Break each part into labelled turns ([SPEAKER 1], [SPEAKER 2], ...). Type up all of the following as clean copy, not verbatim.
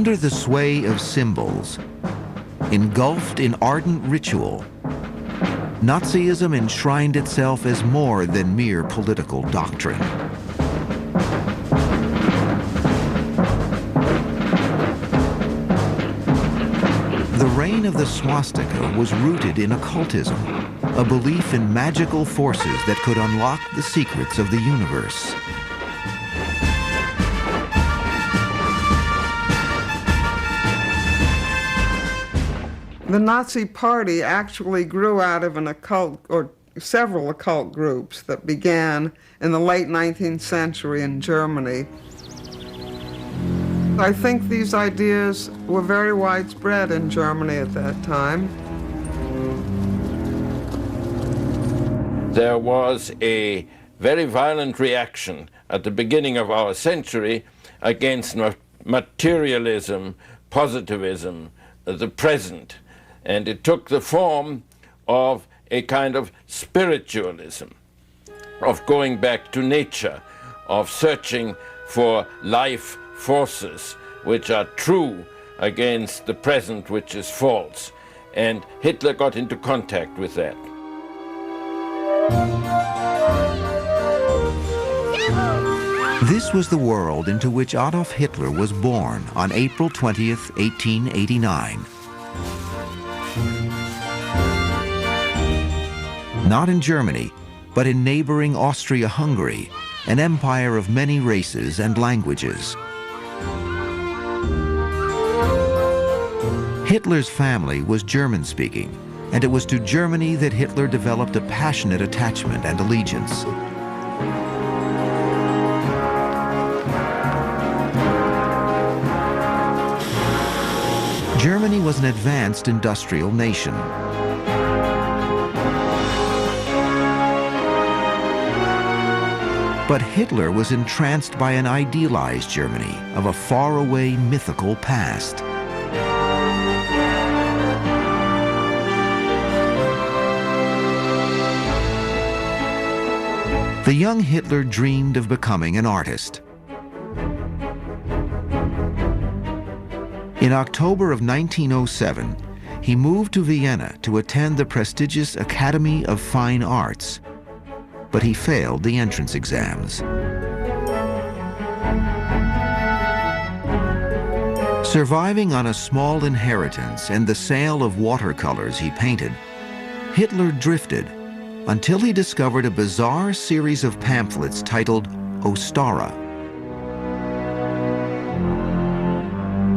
[SPEAKER 1] Under the sway of symbols, engulfed in ardent ritual, Nazism enshrined itself as more than mere political doctrine. The reign of the swastika was rooted in occultism, a belief in magical forces that could unlock the secrets of the universe.
[SPEAKER 2] The Nazi Party actually grew out of an occult, or several occult groups that began in the late 19th century in Germany. I think these ideas were very widespread in Germany at that time.
[SPEAKER 3] There was a very violent reaction at the beginning of our century against materialism, positivism, the present. And it took the form of a kind of spiritualism, of going back to nature, of searching for life forces which are true against the present which is false. And Hitler got into contact with that.
[SPEAKER 1] This was the world into which Adolf Hitler was born on April 20th, 1889. Not in Germany, but in neighboring Austria-Hungary, an empire of many races and languages. Hitler's family was German-speaking, and it was to Germany that Hitler developed a passionate attachment and allegiance. Germany was an advanced industrial nation. But Hitler was entranced by an idealized Germany of a faraway mythical past. The young Hitler dreamed of becoming an artist. In October of 1907, he moved to Vienna to attend the prestigious Academy of Fine Arts, but he failed the entrance exams. Surviving on a small inheritance and the sale of watercolors he painted, Hitler drifted until he discovered a bizarre series of pamphlets titled Ostara.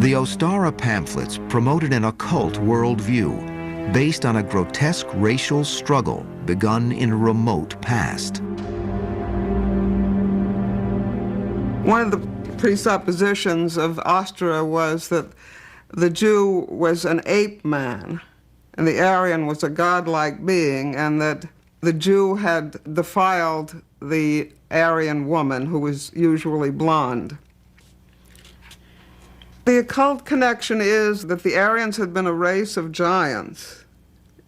[SPEAKER 1] The Ostara pamphlets promoted an occult worldview based on a grotesque racial struggle begun in a remote past.
[SPEAKER 2] One of the presuppositions of Ostara was that the Jew was an ape man, and the Aryan was a godlike being, and that the Jew had defiled the Aryan woman, who was usually blonde. The occult connection is that the Aryans had been a race of giants,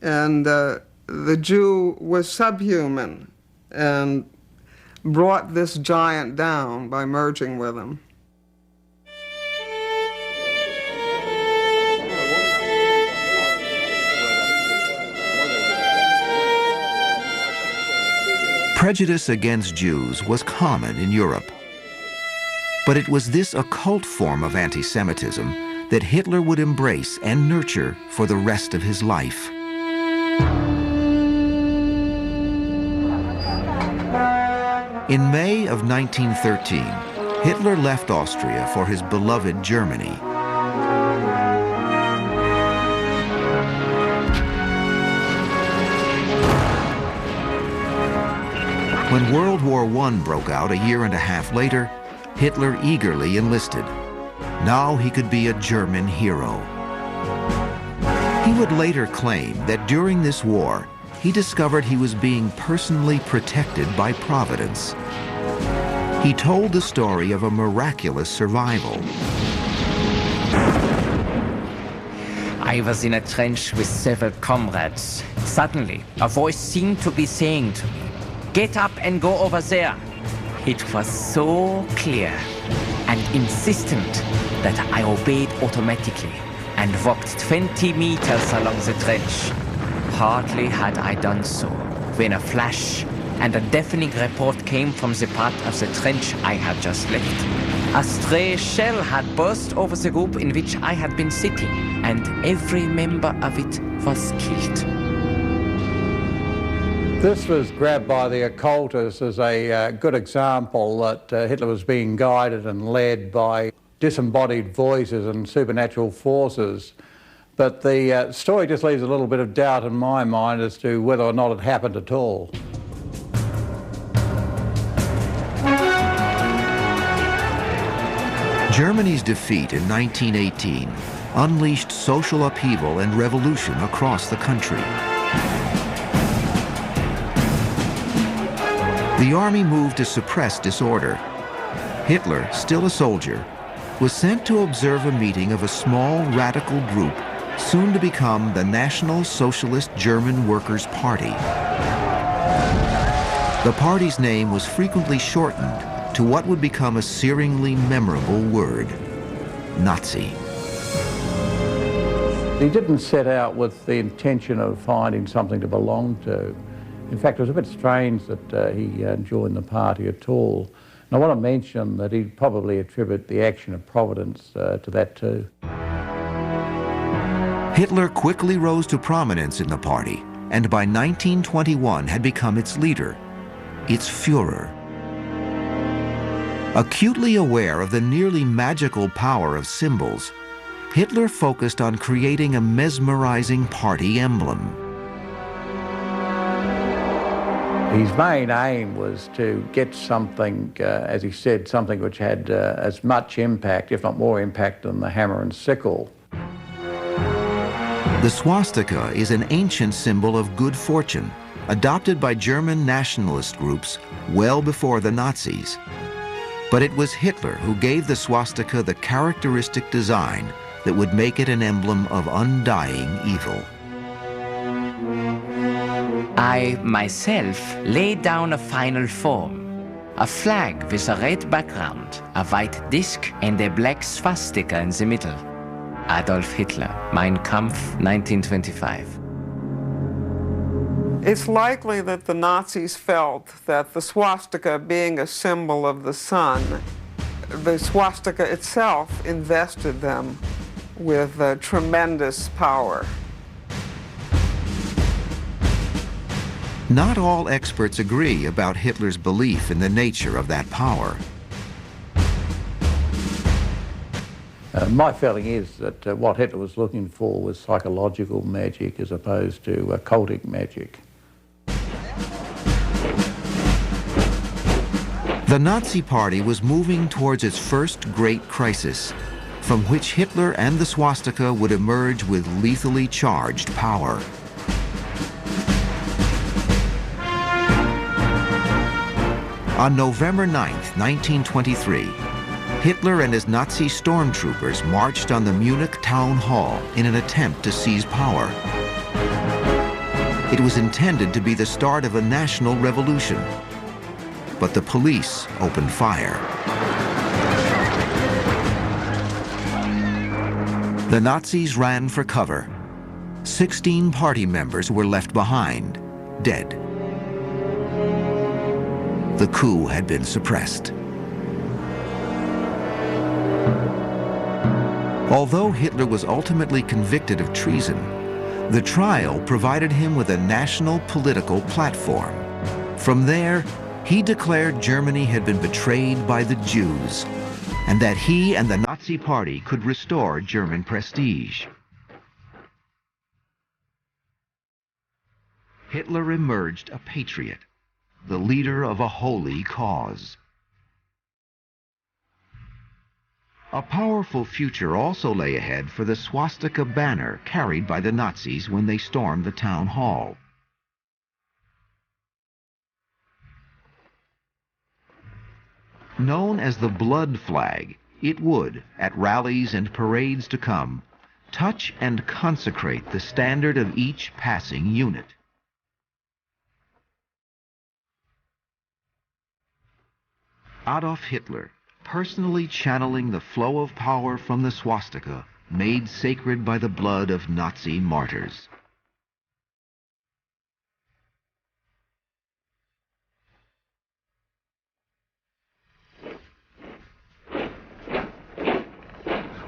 [SPEAKER 2] and the Jew was subhuman and brought this giant down by merging with him.
[SPEAKER 1] Prejudice against Jews was common in Europe. But it was this occult form of anti-Semitism that Hitler would embrace and nurture for the rest of his life. In May of 1913, Hitler left Austria for his beloved Germany. When World War I broke out a year and a half later, Hitler eagerly enlisted. Now he could be a German hero. He would later claim that during this war, he discovered he was being personally protected by Providence. He told the story of a miraculous survival.
[SPEAKER 4] I was in a trench with several comrades. Suddenly, a voice seemed to be saying to me, "Get up and go over there." It was so clear and insistent that I obeyed automatically and walked 20 meters along the trench. Hardly had I done so when a flash and a deafening report came from the part of the trench I had just left. A stray shell had burst over the group in which I had been sitting, and every member of it was killed.
[SPEAKER 5] This was grabbed by the occultists as a good example that Hitler was being guided and led by disembodied voices and supernatural forces. But the story just leaves a little bit of doubt in my mind as to whether or not it happened at all.
[SPEAKER 1] Germany's defeat in 1918 unleashed social upheaval and revolution across the country. The army moved to suppress disorder. Hitler, still a soldier, was sent to observe a meeting of a small radical group soon to become the National Socialist German Workers' Party. The party's name was frequently shortened to what would become a searingly memorable word: Nazi.
[SPEAKER 5] He didn't set out with the intention of finding something to belong to. In fact, it was a bit strange that he joined the party at all. And I want to mention that he'd probably attribute the action of Providence to that too.
[SPEAKER 1] Hitler quickly rose to prominence in the party, and by 1921 had become its leader, its Führer. Acutely aware of the nearly magical power of symbols, Hitler focused on creating a mesmerizing party emblem.
[SPEAKER 5] His main aim was to get something, as he said, something which had as much impact, if not more impact, than the hammer and sickle.
[SPEAKER 1] The swastika is an ancient symbol of good fortune, adopted by German nationalist groups well before the Nazis. But it was Hitler who gave the swastika the characteristic design that would make it an emblem of undying evil.
[SPEAKER 4] I, myself, laid down a final form. A flag with a red background, a white disc, and a black swastika in the middle. Adolf Hitler, Mein Kampf, 1925.
[SPEAKER 2] It's likely that the Nazis felt that the swastika, being a symbol of the sun, the swastika itself invested them with tremendous power.
[SPEAKER 1] Not all experts agree about Hitler's belief in the nature of that power.
[SPEAKER 5] My feeling is that what Hitler was looking for was psychological magic as opposed to occultic magic.
[SPEAKER 1] The Nazi Party was moving towards its first great crisis, from which Hitler and the swastika would emerge with lethally charged power. On November 9, 1923, Hitler and his Nazi stormtroopers marched on the Munich town hall in an attempt to seize power. It was intended to be the start of a national revolution, but the police opened fire. The Nazis ran for cover. 16 party members were left behind, dead. The coup had been suppressed. Although Hitler was ultimately convicted of treason, the trial provided him with a national political platform. From there, he declared Germany had been betrayed by the Jews, and that he and the Nazi Party could restore German prestige. Hitler emerged a patriot, the leader of a holy cause. A powerful future also lay ahead for the swastika banner carried by the Nazis when they stormed the town hall. Known as the blood flag, it would, at rallies and parades to come, touch and consecrate the standard of each passing unit. Adolf Hitler, personally channeling the flow of power from the swastika, made sacred by the blood of Nazi martyrs.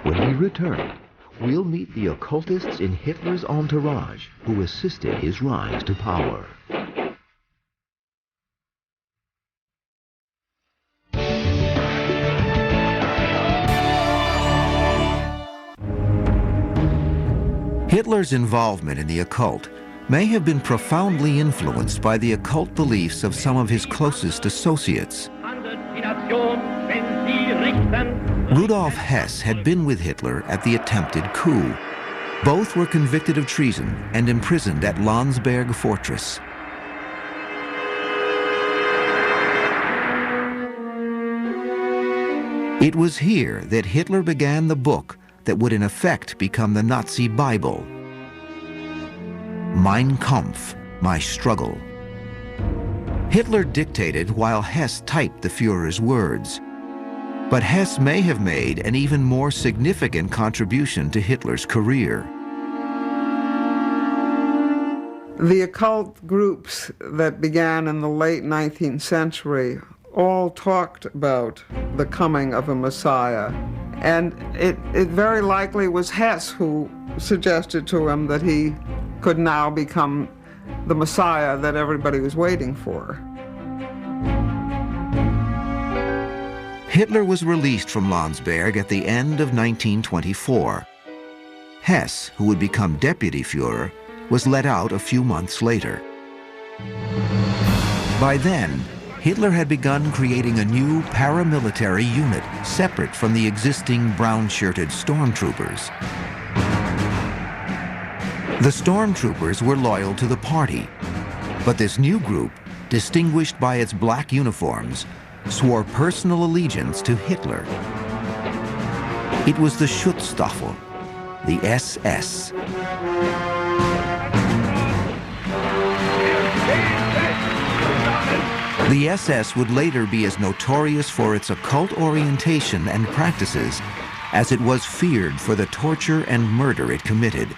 [SPEAKER 6] When we return, we'll meet the occultists in Hitler's entourage who assisted his rise to power.
[SPEAKER 1] Hitler's involvement in the occult may have been profoundly influenced by the occult beliefs of some of his closest associates. Rudolf Hess had been with Hitler at the attempted coup. Both were convicted of treason and imprisoned at Landsberg Fortress. It was here that Hitler began the book that would in effect become the Nazi Bible. Mein Kampf, My Struggle. Hitler dictated while Hess typed the Führer's words. But Hess may have made an even more significant contribution to Hitler's career.
[SPEAKER 2] The occult groups that began in the late 19th century all talked about the coming of a Messiah. And it very likely was Hess who suggested to him that he could now become the Messiah that everybody was waiting for.
[SPEAKER 1] Hitler was released from Landsberg at the end of 1924. Hess, who would become deputy Führer, was let out a few months later. By then, Hitler had begun creating a new paramilitary unit separate from the existing brown-shirted stormtroopers. The stormtroopers were loyal to the party, but this new group, distinguished by its black uniforms, swore personal allegiance to Hitler. It was the Schutzstaffel, the SS. The SS would later be as notorious for its occult orientation and practices as it was feared for the torture and murder it committed.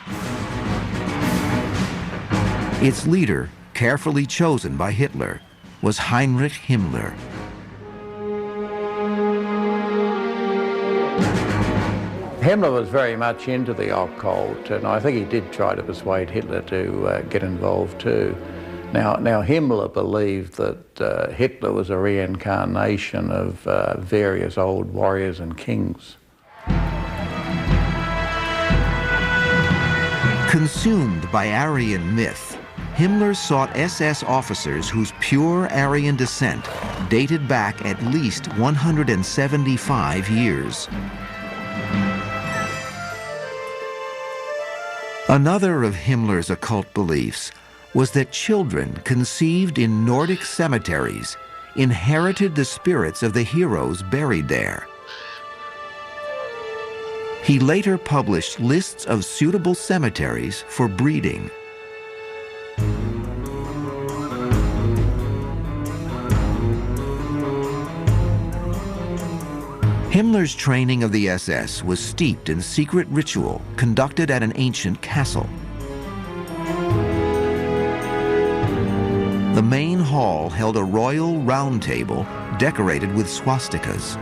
[SPEAKER 1] Its leader, carefully chosen by Hitler, was Heinrich Himmler.
[SPEAKER 5] Himmler was very much into the occult, and I think he did try to persuade Hitler to get involved too. Now Himmler believed that Hitler was a reincarnation of various old warriors and kings.
[SPEAKER 1] Consumed by Aryan myth, Himmler sought SS officers whose pure Aryan descent dated back at least 175 years. Another of Himmler's occult beliefs was that children conceived in Nordic cemeteries inherited the spirits of the heroes buried there. He later published lists of suitable cemeteries for breeding. Himmler's training of the SS was steeped in secret ritual conducted at an ancient castle. The main hall held a royal round table decorated with swastikas.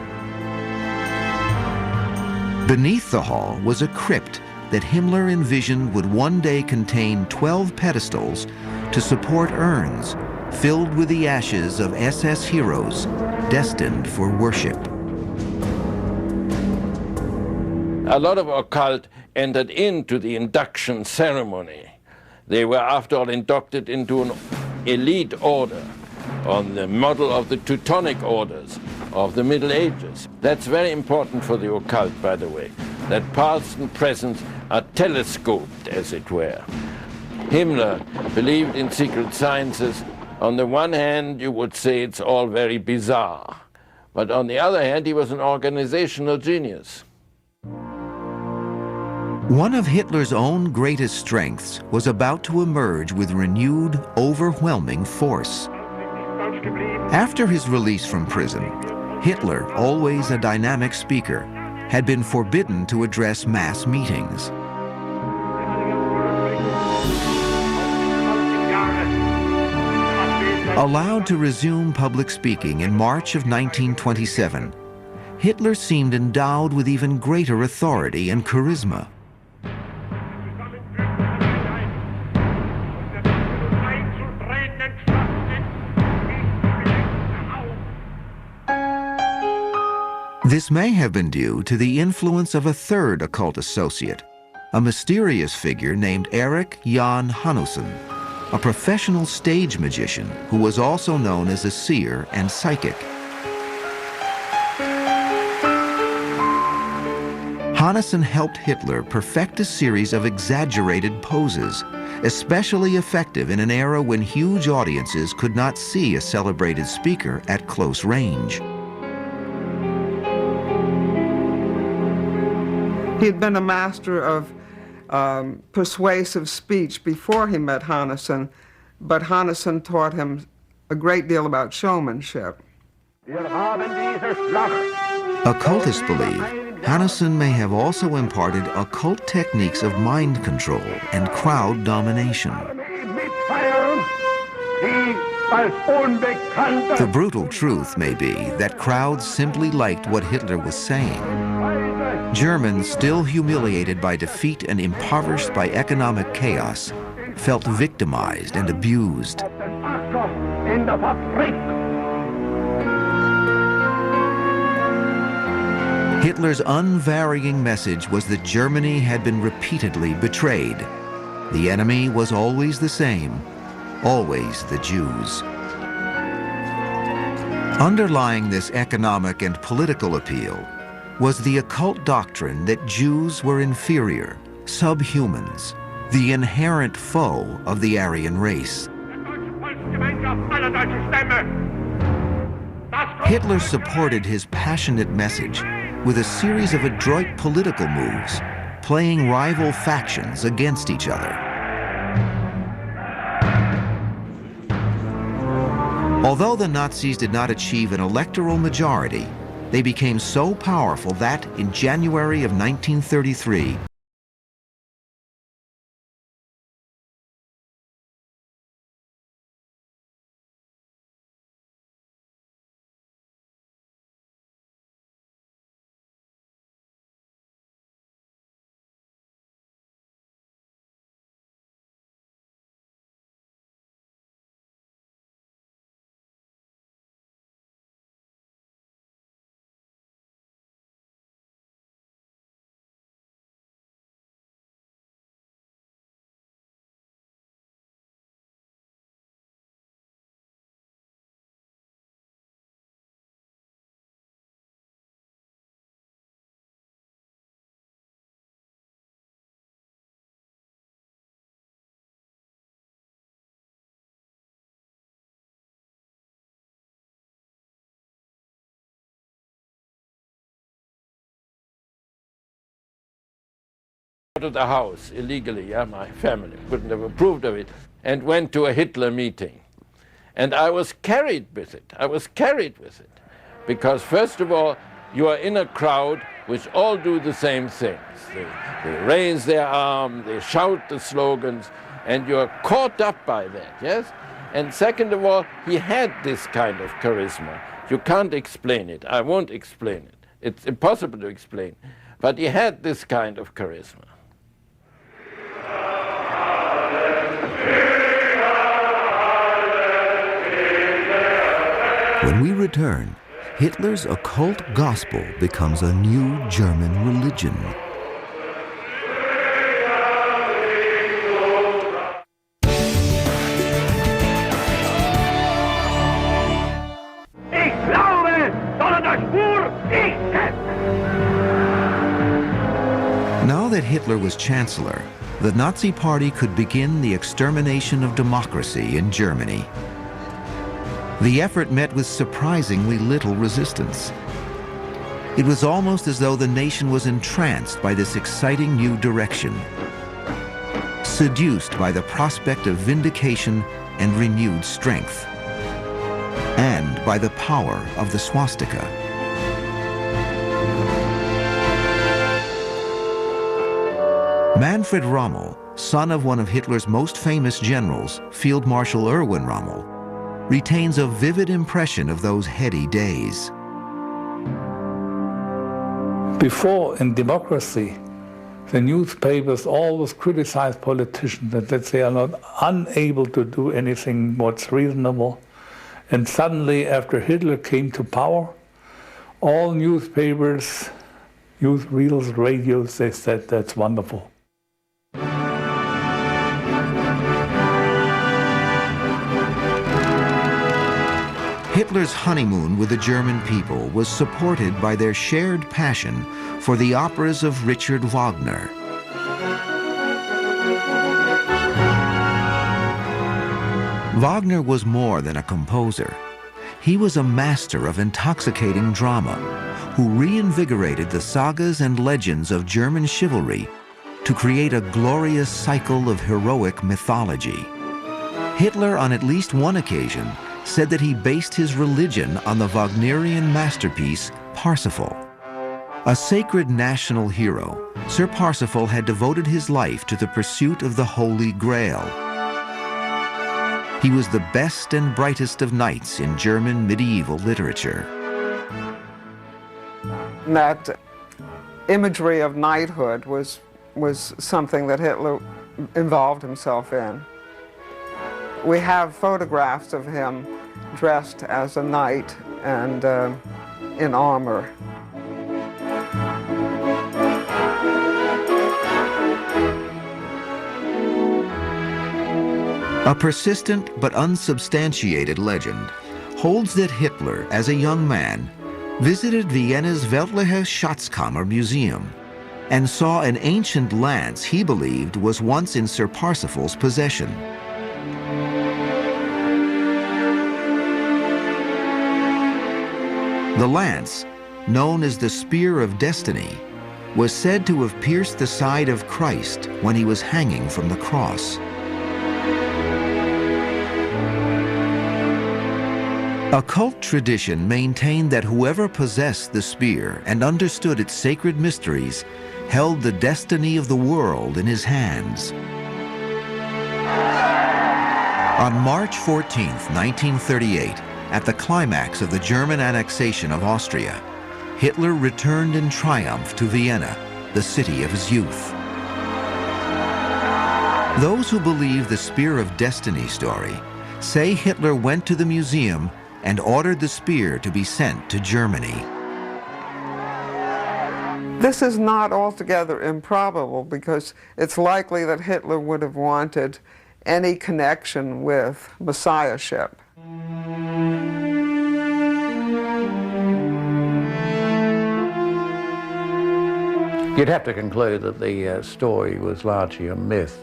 [SPEAKER 1] Beneath the hall was a crypt that Himmler envisioned would one day contain 12 pedestals to support urns filled with the ashes of SS heroes destined for worship.
[SPEAKER 3] A lot of occult entered into the induction ceremony. They were, after all, inducted into an elite order on the model of the Teutonic orders of the Middle Ages. That's very important for the occult, by the way, that past and present are telescoped, as it were. Himmler believed in secret sciences. On the one hand, you would say it's all very bizarre, but on the other hand, he was an organizational genius.
[SPEAKER 1] One of Hitler's own greatest strengths was about to emerge with renewed, overwhelming force. After his release from prison, Hitler, always a dynamic speaker, had been forbidden to address mass meetings. Allowed to resume public speaking in March of 1927, Hitler seemed endowed with even greater authority and charisma. This may have been due to the influence of a third occult associate, a mysterious figure named Erik Jan Hanusson, a professional stage magician who was also known as a seer and psychic. Hanusson helped Hitler perfect a series of exaggerated poses, especially effective in an era when huge audiences could not see a celebrated speaker at close range.
[SPEAKER 2] He had been a master of persuasive speech before he met Hanusson, but Hanusson taught him a great deal about showmanship.
[SPEAKER 1] Occultists believe Hanusson may have also imparted occult techniques of mind control and crowd domination. The brutal truth may be that crowds simply liked what Hitler was saying. Germans, still humiliated by defeat and impoverished by economic chaos, felt victimized and abused. Hitler's unvarying message was that Germany had been repeatedly betrayed. The enemy was always the same, always the Jews. Underlying this economic and political appeal was the occult doctrine that Jews were inferior, subhumans, the inherent foe of the Aryan race. Hitler supported his passionate message with a series of adroit political moves, playing rival factions against each other. Although the Nazis did not achieve an electoral majority, they became so powerful that, in January of 1933,
[SPEAKER 3] out of the house illegally, my family wouldn't have approved of it, and went to a Hitler meeting. And I was carried with it. Because first of all, you are in a crowd which all do the same things. They raise their arm, they shout the slogans, and you're caught up by that, yes? And second of all, he had this kind of charisma. You can't explain it. I won't explain it. It's impossible to explain. But he had this kind of charisma.
[SPEAKER 1] when we return, Hitler's occult gospel becomes a new German religion. Now that Hitler was chancellor, the Nazi Party could begin the extermination of democracy in Germany. The effort met with surprisingly little resistance. It was almost as though the nation was entranced by this exciting new direction, seduced by the prospect of vindication and renewed strength, and by the power of the swastika. Manfred Rommel, son of one of Hitler's most famous generals, Field Marshal Erwin Rommel, retains a vivid impression of those heady days.
[SPEAKER 7] Before, in democracy, the newspapers always criticize politicians that they are not unable to do anything what's reasonable. And suddenly, after Hitler came to power, all newspapers, newsreels, radios, they said that's wonderful.
[SPEAKER 1] Hitler's honeymoon with the German people was supported by their shared passion for the operas of Richard Wagner. Wagner was more than a composer. He was a master of intoxicating drama who reinvigorated the sagas and legends of German chivalry to create a glorious cycle of heroic mythology. Hitler, on at least one occasion, said that he based his religion on the Wagnerian masterpiece Parsifal. A sacred national hero, Sir Parsifal had devoted his life to the pursuit of the Holy Grail. He was the best and brightest of knights in German medieval literature.
[SPEAKER 2] That imagery of knighthood was something that Hitler involved himself in. We have photographs of him dressed as a knight and in armor.
[SPEAKER 1] A persistent but unsubstantiated legend holds that Hitler, as a young man, visited Vienna's Weltliche Schatzkammer Museum and saw an ancient lance he believed was once in Sir Parsifal's possession. The lance, known as the Spear of Destiny, was said to have pierced the side of Christ when he was hanging from the cross. Occult tradition maintained that whoever possessed the spear and understood its sacred mysteries held the destiny of the world in his hands. On March 14, 1938, at the climax of the German annexation of Austria, Hitler returned in triumph to Vienna, the city of his youth. Those who believe the Spear of Destiny story say Hitler went to the museum and ordered the spear to be sent to Germany.
[SPEAKER 2] This is not altogether improbable because it's likely that Hitler would have wanted any connection with messiahship.
[SPEAKER 5] You'd have to conclude that the story was largely a myth.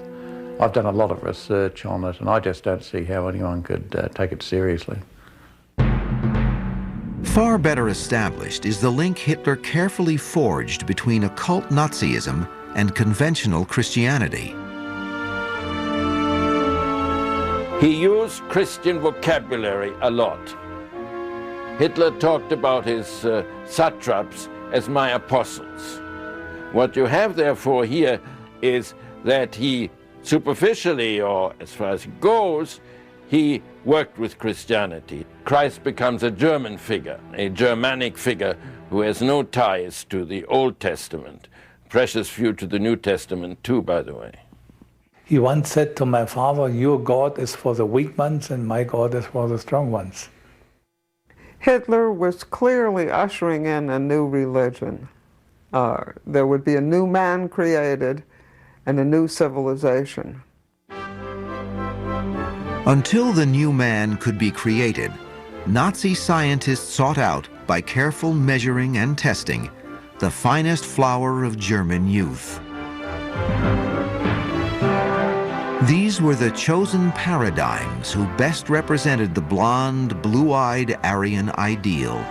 [SPEAKER 5] I've done a lot of research on it, and I just don't see how anyone could take it seriously.
[SPEAKER 1] Far better established is the link Hitler carefully forged between occult Nazism and conventional Christianity.
[SPEAKER 3] He used Christian vocabulary a lot. Hitler talked about his satraps as my apostles. What you have therefore here is that he superficially, or as far as it goes, he worked with Christianity. Christ becomes a German figure, a Germanic figure who has no ties to the Old Testament. Precious few to the New Testament too, by the way.
[SPEAKER 7] He once said to my father, "Your God is for the weak ones and my God is for the strong ones."
[SPEAKER 2] Hitler was clearly ushering in a new religion. There would be a new man created and a new civilization.
[SPEAKER 1] Until the new man could be created, Nazi scientists sought out, by careful measuring and testing, the finest flower of German youth. These were the chosen paradigms who best represented the blonde, blue-eyed Aryan ideal.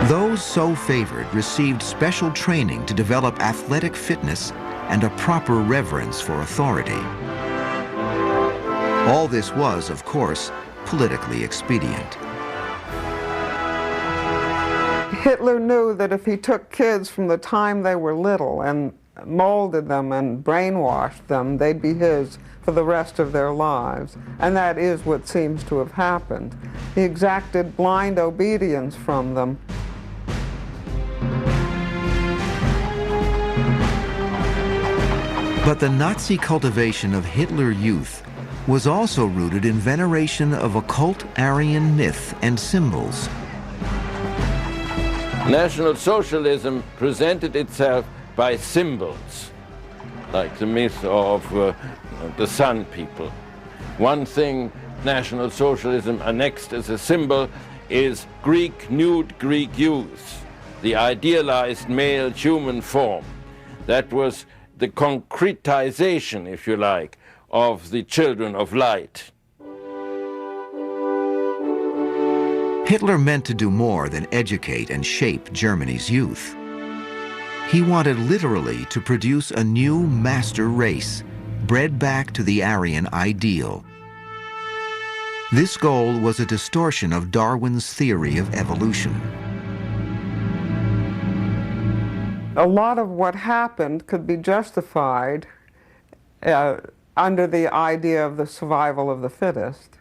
[SPEAKER 1] Those so favored received special training to develop athletic fitness and a proper reverence for authority. All this was, of course, politically expedient.
[SPEAKER 2] Hitler knew that if he took kids from the time they were little and molded them and brainwashed them, they'd be his for the rest of their lives. And that is what seems to have happened. He exacted blind obedience from them.
[SPEAKER 1] But the Nazi cultivation of Hitler Youth was also rooted in veneration of occult Aryan myth and symbols.
[SPEAKER 3] National Socialism presented itself by symbols, like the myth of the Sun people. One thing National Socialism annexed as a symbol is Greek nude Greek youth, the idealized male human form. That was the concretization, if you like, of the children of light.
[SPEAKER 1] Hitler meant to do more than educate and shape Germany's youth. He wanted literally to produce a new master race, bred back to the Aryan ideal. This goal was a distortion of Darwin's theory of evolution.
[SPEAKER 2] A lot of what happened could be justified under the idea of the survival of the fittest.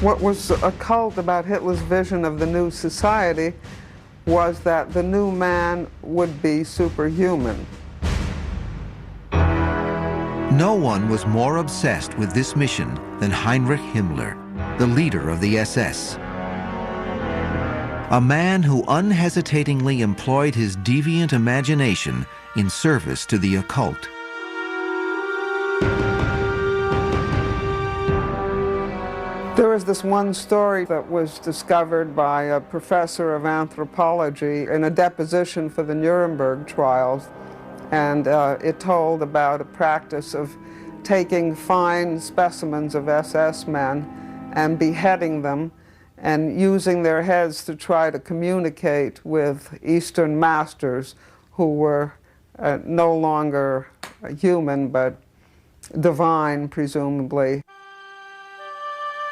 [SPEAKER 2] What was occult about Hitler's vision of the new society was that the new man would be superhuman.
[SPEAKER 1] No one was more obsessed with this mission than Heinrich Himmler, the leader of the SS. A man who unhesitatingly employed his deviant imagination in service to the occult.
[SPEAKER 2] There was this one story that was discovered by a professor of anthropology in a deposition for the Nuremberg trials, and it told about a practice of taking fine specimens of SS men and beheading them and using their heads to try to communicate with Eastern masters who were no longer human but divine, presumably.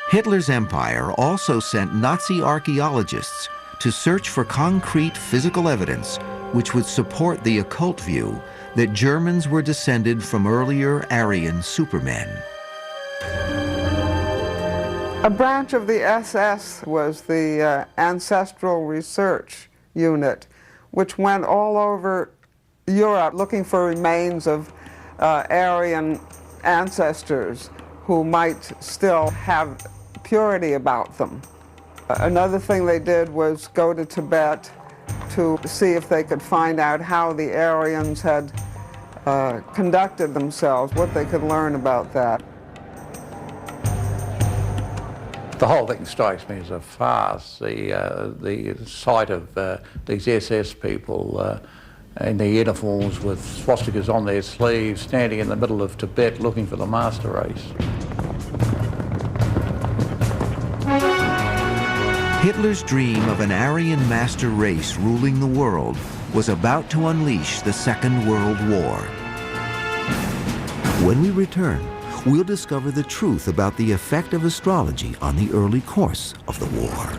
[SPEAKER 1] Hitler's empire also sent Nazi archaeologists to search for concrete physical evidence which would support the occult view that Germans were descended from earlier Aryan supermen.
[SPEAKER 2] A branch of the SS was the Ancestral Research Unit, which went all over Europe looking for remains of Aryan ancestors who might still have purity about them. Another thing they did was go to Tibet to see if they could find out how the Aryans had conducted themselves, what they could learn about that.
[SPEAKER 5] The whole thing strikes me as a farce. The sight of these SS people in their uniforms with swastikas on their sleeves, standing in the middle of Tibet looking for the master race.
[SPEAKER 1] Hitler's dream of an Aryan master race ruling the world was about to unleash the Second World War.
[SPEAKER 6] When we return, we'll discover the truth about the effect of astrology on the early course of the war.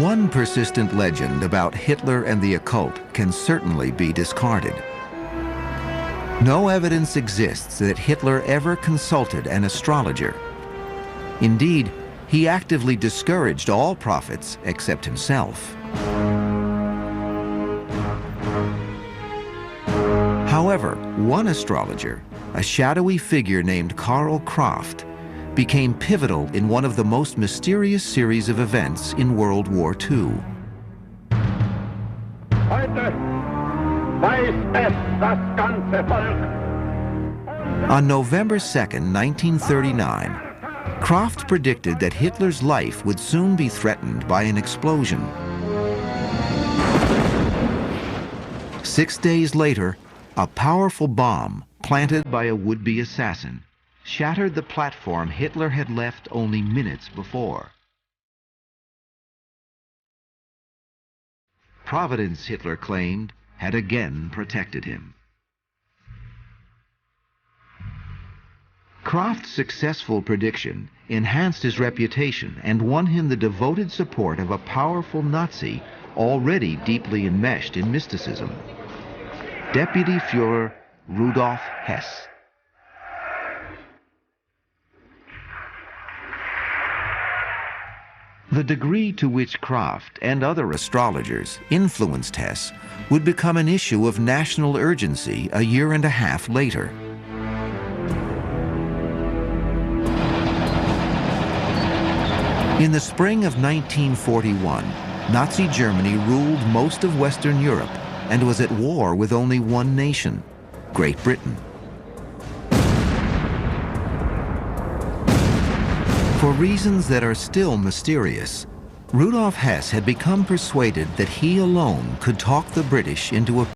[SPEAKER 1] One persistent legend about Hitler and the occult can certainly be discarded. No evidence exists that Hitler ever consulted an astrologer. Indeed, he actively discouraged all prophets except himself. However, one astrologer, a shadowy figure named Karl Kraft, became pivotal in one of the most mysterious series of events in World War II. On November 2nd, 1939, Kraft predicted that Hitler's life would soon be threatened by an explosion. 6 days later, a powerful bomb planted by a would-be assassin shattered the platform Hitler had left only minutes before. « Providence," Hitler claimed, had again protected him. Kraft's successful prediction enhanced his reputation and won him the devoted support of a powerful Nazi already deeply enmeshed in mysticism, Deputy Führer Rudolf Hess. The degree to which Kraft and other astrologers influenced Hess would become an issue of national urgency a year and a half later. In the spring of 1941, Nazi Germany ruled most of Western Europe and was at war with only one nation, Great Britain. For reasons that are still mysterious, Rudolf Hess had become persuaded that he alone could talk the British into a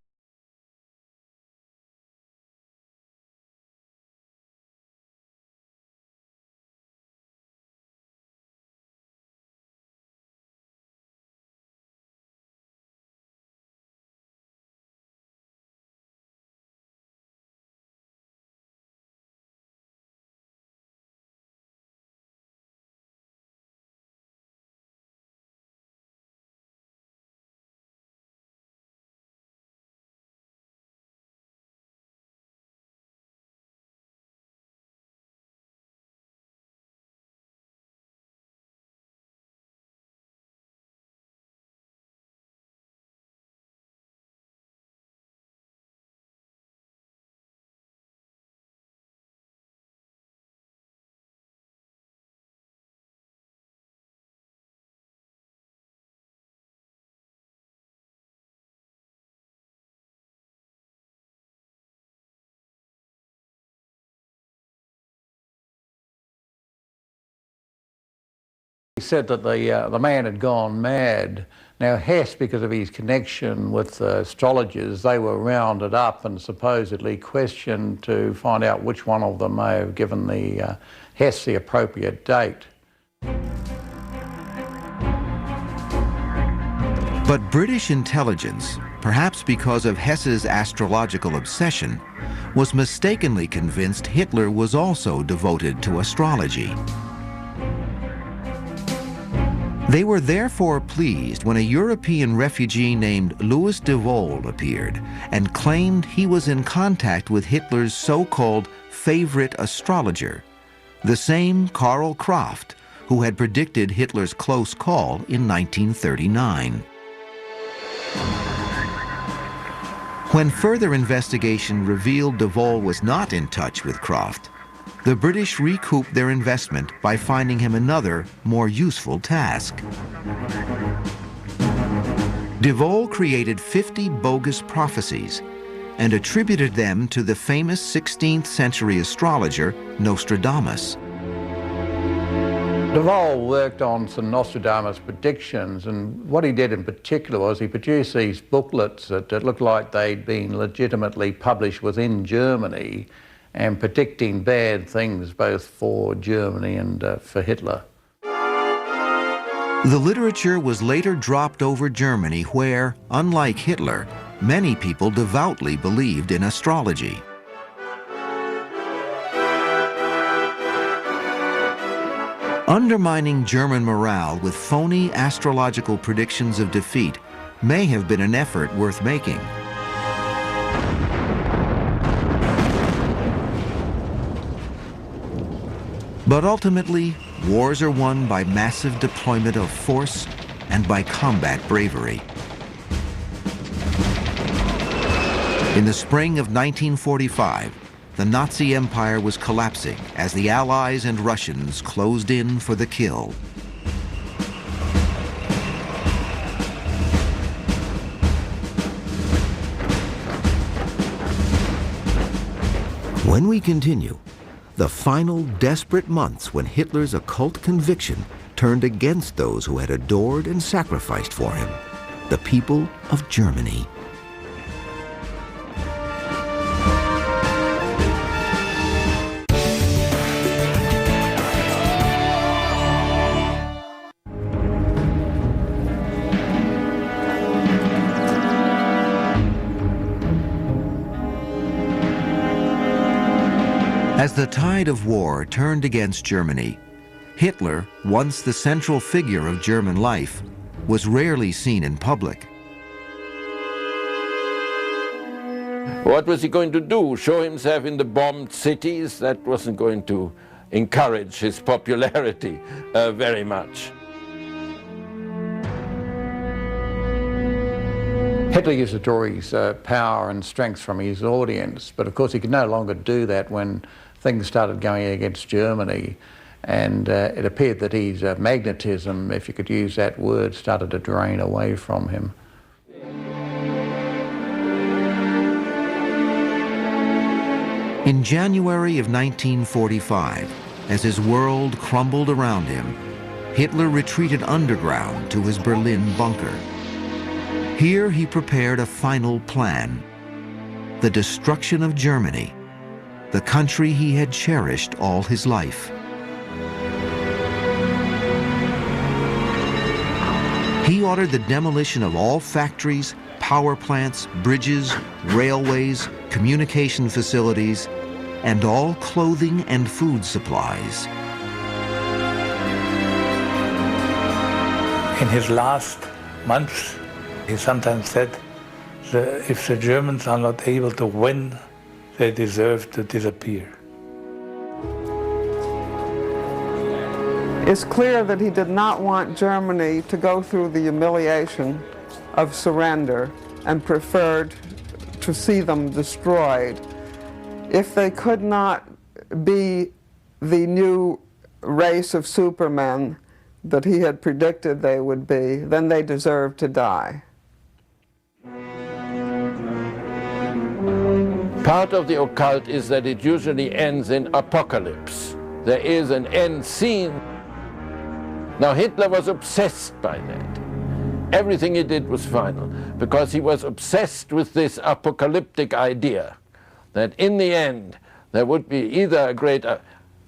[SPEAKER 5] He said that the man had gone mad. Now Hess, because of his connection with astrologers, they were rounded up and supposedly questioned to find out which one of them may have given the Hess the appropriate date.
[SPEAKER 1] But British intelligence, perhaps because of Hess's astrological obsession, was mistakenly convinced Hitler was also devoted to astrology. They were therefore pleased when a European refugee named Louis de Wohl appeared and claimed he was in contact with Hitler's so-called favorite astrologer, the same Karl Kraft who had predicted Hitler's close call in 1939. When further investigation revealed de Wohl was not in touch with Kraft, the British recouped their investment by finding him another, more useful task. De Wohl created 50 bogus prophecies and attributed them to the famous 16th century astrologer Nostradamus.
[SPEAKER 5] De Wohl worked on some Nostradamus predictions, and what he did in particular was he produced these booklets that looked like they'd been legitimately published within Germany and predicting bad things both for Germany and for Hitler.
[SPEAKER 1] The literature was later dropped over Germany where, unlike Hitler, many people devoutly believed in astrology. Undermining German morale with phony astrological predictions of defeat may have been an effort worth making. But ultimately, wars are won by massive deployment of force and by combat bravery. In the spring of 1945, the Nazi Empire was collapsing as the Allies and Russians closed in for the kill. When we continue, the final desperate months when Hitler's occult conviction turned against those who had adored and sacrificed for him, the people of Germany. As the tide of war turned against Germany, Hitler, once the central figure of German life, was rarely seen in public.
[SPEAKER 3] What was he going to do? Show himself in the bombed cities? That wasn't going to encourage his popularity very much.
[SPEAKER 5] Hitler used to draw his power and strength from his audience, but of course he could no longer do that when things started going against Germany, and it appeared that his magnetism, if you could use that word, started to drain away from him.
[SPEAKER 1] In January of 1945, as his world crumbled around him, Hitler retreated underground to his Berlin bunker. Here he prepared a final plan: the destruction of Germany, the country he had cherished all his life. He ordered the demolition of all factories, power plants, bridges, railways, communication facilities, and all clothing and food supplies.
[SPEAKER 7] In his last months, he sometimes said, if the Germans are not able to win, they deserve to disappear.
[SPEAKER 2] It's clear that he did not want Germany to go through the humiliation of surrender and preferred to see them destroyed. If they could not be the new race of supermen that he had predicted they would be, then they deserved to die.
[SPEAKER 3] Part of the occult is that it usually ends in apocalypse. There is an end scene. Now Hitler was obsessed by that. Everything he did was final, because he was obsessed with this apocalyptic idea that in the end there would be either a great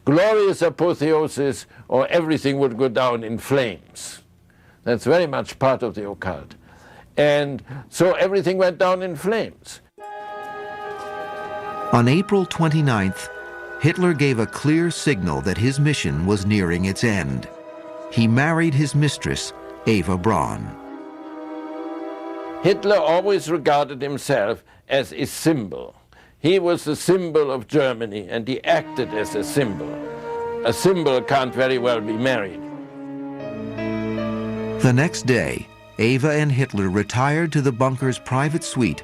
[SPEAKER 3] glorious apotheosis or everything would go down in flames. That's very much part of the occult. And so everything went down in flames.
[SPEAKER 1] On April 29th, Hitler gave a clear signal that his mission was nearing its end. He married his mistress, Eva Braun.
[SPEAKER 3] Hitler always regarded himself as a symbol. He was the symbol of Germany, and he acted as a symbol. A symbol can't very well be married.
[SPEAKER 1] The next day, Eva and Hitler retired to the bunker's private suite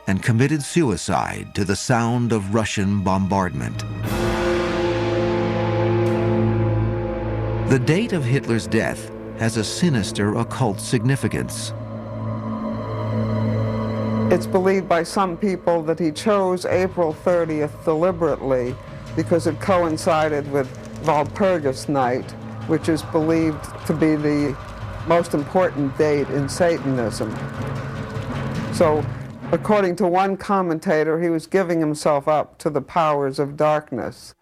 [SPEAKER 1] and committed suicide to the sound of Russian bombardment. The date of Hitler's death has a sinister occult significance.
[SPEAKER 2] It's believed by some people that he chose April 30th deliberately because it coincided with Walpurgis Night, which is believed to be the most important date in Satanism. So, according to one commentator, he was giving himself up to the powers of darkness.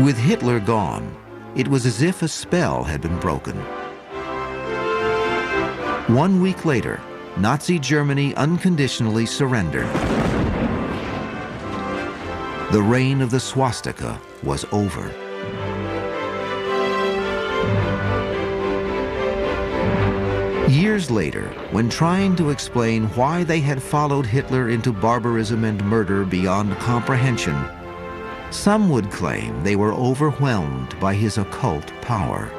[SPEAKER 1] With Hitler gone, it was as if a spell had been broken. 1 week later, Nazi Germany unconditionally surrendered. The reign of the swastika was over. Years later, when trying to explain why they had followed Hitler into barbarism and murder beyond comprehension, some would claim they were overwhelmed by his occult power.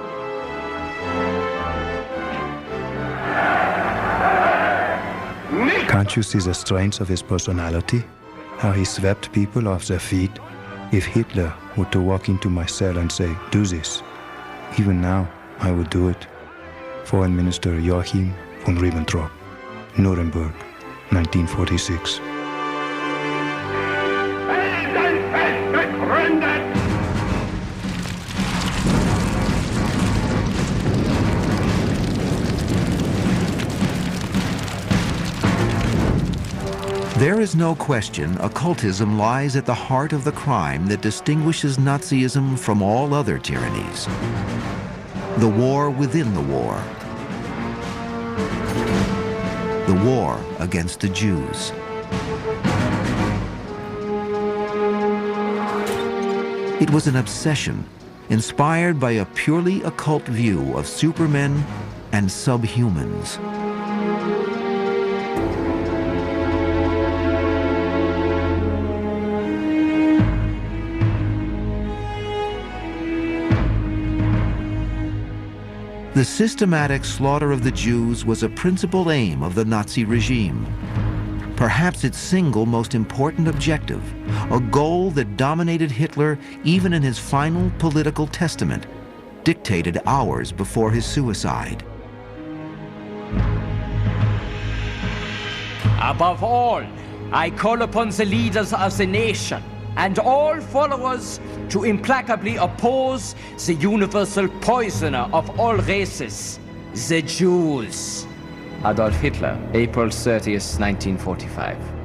[SPEAKER 8] Can't you see the strength of his personality? How he swept people off their feet? If Hitler were to walk into my cell and say, "Do this," even now I would do it. Foreign Minister Joachim von Ribbentrop, Nuremberg, 1946.
[SPEAKER 1] There is no question occultism lies at the heart of the crime that distinguishes Nazism from all other tyrannies. The war within the war. The war against the Jews. It was an obsession inspired by a purely occult view of supermen and subhumans. The systematic slaughter of the Jews was a principal aim of the Nazi regime. Perhaps its single most important objective, a goal that dominated Hitler even in his final political testament, dictated hours before his suicide.
[SPEAKER 4] Above all, I call upon the leaders of the nation and all followers to implacably oppose the universal poisoner of all races, the Jews. Adolf Hitler, April 30th, 1945.